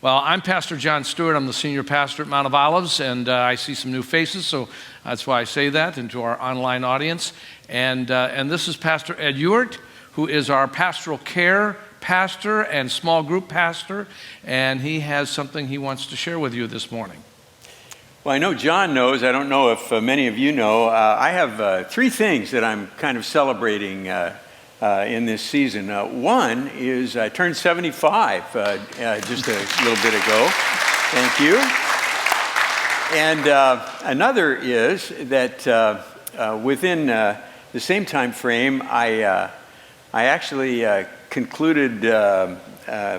Well, I'm Pastor John Steward. I'm the senior pastor at Mount of Olives, and I see some new faces, so that's why I say that, and to our online audience. And this is Pastor Ed Ewart, who is our pastoral care pastor and small group pastor, and he has something he wants to share with you this morning. Well, I know John knows. I don't know if many of you know. I have three things that I'm kind of celebrating in this season. One is I turned 75 just a little bit ago. Thank you. And another is that within the same time frame, I actually concluded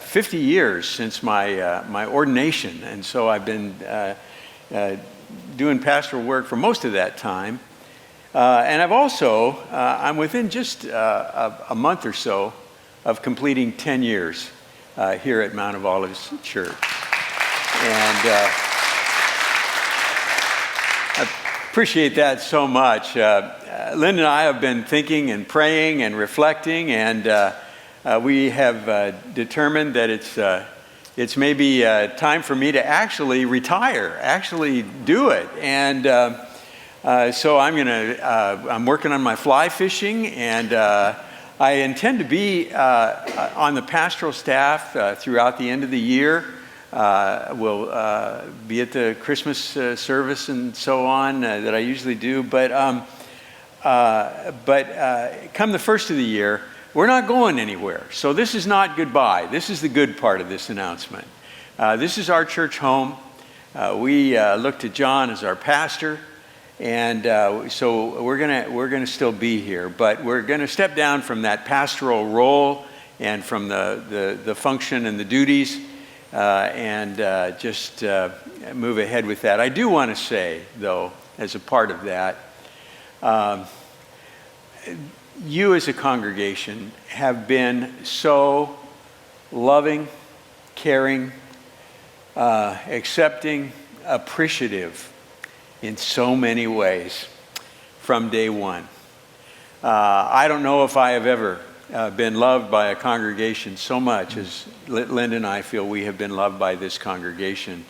50 years since my ordination, and so I've been doing pastoral work for most of that time. And I've also, I'm within just a month or so of completing 10 years here at Mount of Olives Church. And I appreciate that so much. Linda and I have been thinking and praying and reflecting, and we have determined that it's maybe time for me to actually retire, actually do it. And so I'm working on my fly fishing, and I intend to be on the pastoral staff throughout the end of the year. We'll be at the Christmas service and so on that I usually do. But come the first of the year, we're not going anywhere. So this is not goodbye. This is the good part of this announcement. This is our church home. We look to John as our pastor. And so we're gonna still be here, but we're gonna step down from that pastoral role and from the function and the duties, and just move ahead with that. I do want to say, though, as a part of that, you as a congregation have been so loving, caring, accepting, appreciative in so many ways from day one. I don't know if I have ever been loved by a congregation so much as Linda and I feel we have been loved by this congregation.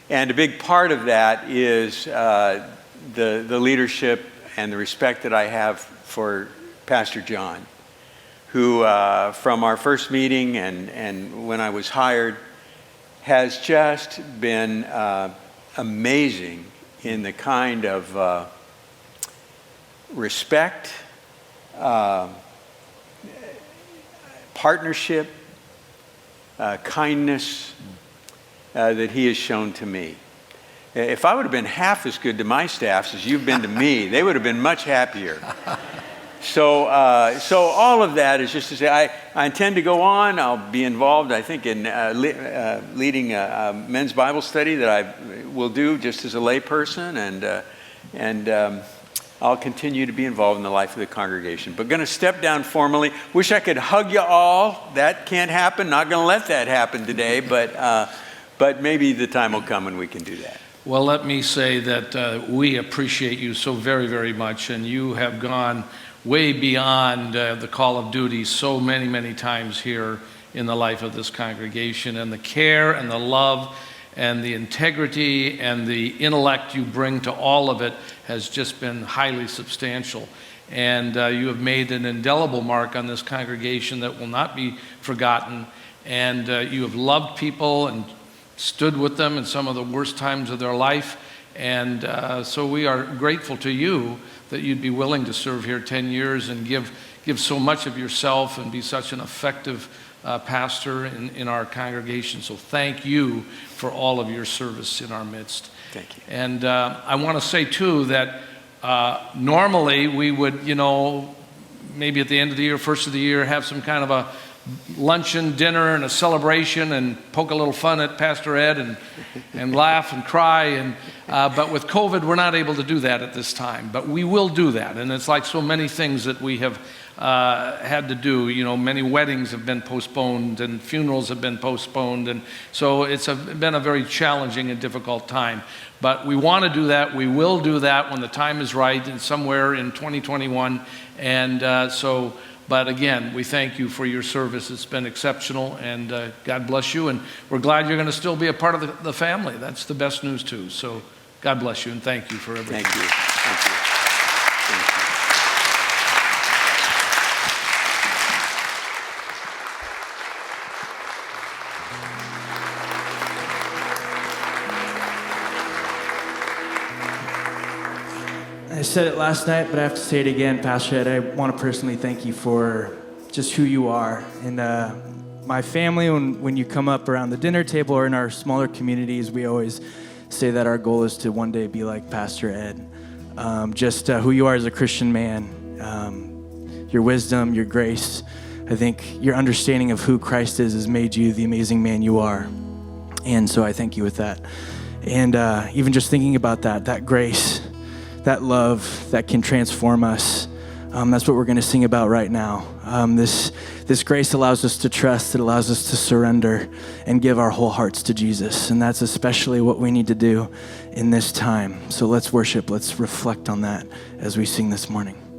And a big part of that is the leadership and the respect that I have for Pastor John, who from our first meeting and when I was hired has just been amazing in the kind of respect, partnership, kindness that he has shown to me. If I would have been half as good to my staffs as you've been to me, they would have been much happier. So all of that is just to say, I intend to go on. I'll be involved, I think, in leading a men's Bible study that I will do just as a lay person, and I'll continue to be involved in the life of the congregation. But going to step down formally. Wish I could hug you all. That can't happen. Not going to let that happen today, but maybe the time will come when we can do that. Well, let me say that we appreciate you so very, very much, and you have gone way beyond the call of duty so many, many times here in the life of this congregation, and the care and the love and the integrity and the intellect you bring to all of it has just been highly substantial. And you have made an indelible mark on this congregation that will not be forgotten. And you have loved people and stood with them in some of the worst times of their life. And so we are grateful to you that you'd be willing to serve here 10 years and give so much of yourself and be such an effective pastor in our congregation. So thank you for all of your service in our midst. Thank you. And I want to say, too, that normally we would, maybe at the end of the year, first of the year, have some kind of a luncheon, dinner, and a celebration, and poke a little fun at Pastor Ed and laugh and cry. But with COVID, we're not able to do that at this time. But we will do that. And it's like so many things that we have had to do. Many weddings have been postponed and funerals have been postponed. And so it's been a very challenging and difficult time. But we want to do that. We will do that when the time is right and somewhere in 2021. And But again, we thank you for your service. It's been exceptional, and God bless you. And we're glad you're going to still be a part of the family. That's the best news, too. So God bless you, and thank you for everything. Thank you. Thank you. I said it last night, but I have to say it again, Pastor Ed. I want to personally thank you for just who you are. And my family, when you come up around the dinner table or in our smaller communities, we always say that our goal is to one day be like Pastor Ed. Just who you are as a Christian man, your wisdom, your grace. I think your understanding of who Christ is has made you the amazing man you are. And so I thank you with that. And even just thinking about that grace, that love that can transform us. That's what we're going to sing about right now. This grace allows us to trust. It allows us to surrender and give our whole hearts to Jesus. And that's especially what we need to do in this time. So let's worship. Let's reflect on that as we sing this morning.